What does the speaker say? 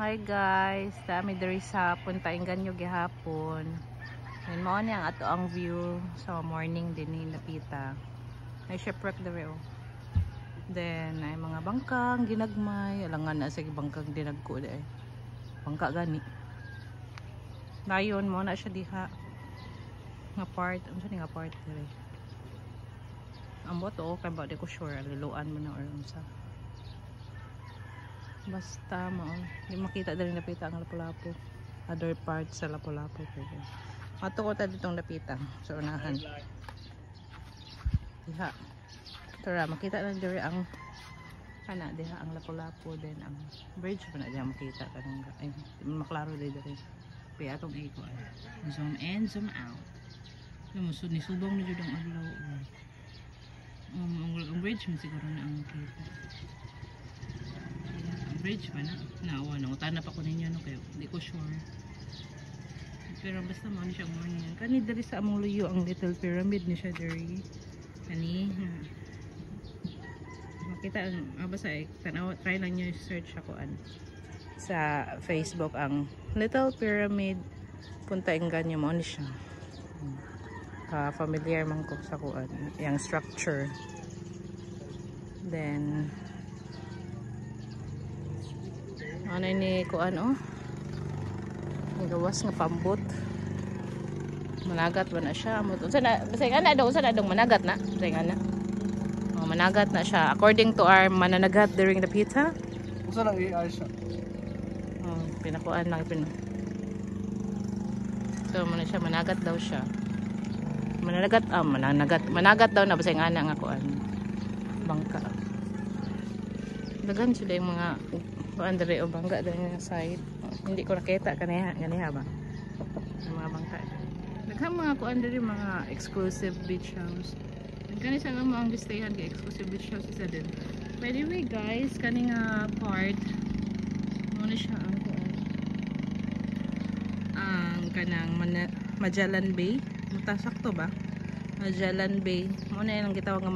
Hi guys, dami diri sa puntaingan nyo gihapon. Yan mo ni ang ato ang view sa morning din ni napita. Ay shipwreck diri oh. Then ay mga bangkang ginagmay, alangan na sige bangkang dinagko dai. Bangka gani. Dayon mo na siya diha. Nga part, ano siya nga part diri. Ang boto kay ba di ko sure liluan mo na or unsa. Basta mo, hindi makita dali napita ang lapu-lapu. Other parts sa lapu-lapu. Mato ko ta ditong napita sa unahan. Diha. Tara, makita na diri ang kana diha ang lapu-lapu din ang bridge pa na diha makita kanang ay maklaro diri. Kaya atong iko ay zoom in, zoom out. Lumusod ni subong ni jud ang adlaw. Ang bridge mo siguro na ang makita. Bridge pa na nawa na utana pa ko ninyo no kayo hindi ko sure pero basta mo ni siya morning kani diri sa among luyo ang Little Pyramid ni siya diri kani makita basta tanaw try lang niyo search ako sa Facebook ang Little Pyramid puntaingan niyo mo ni siya familiar man ko sa kuan yang structure then ano ni kuan oh gawas nga pambot managat ba na siya unsa na basta ana daw unsa na dong managat na basta ana oh managat na siya according to our mananagat during the pizza unsa lang AI siya oh pinakuan lang so man siya managat daw siya managat daw na basta ana nga kuan bangka dagan sila yung mga andre o bangga dali nga side hindi ko nakita kaniha ba ang mga bangka daghang mga kuan diri mga exclusive beach house kani sa mo ang gistayhan kay exclusive beach house isa din by the way guys kani nga part mo na siya ang kuan ang kanang Magellan Bay mutasakto ba Magellan Bay mo na yung gitawag nga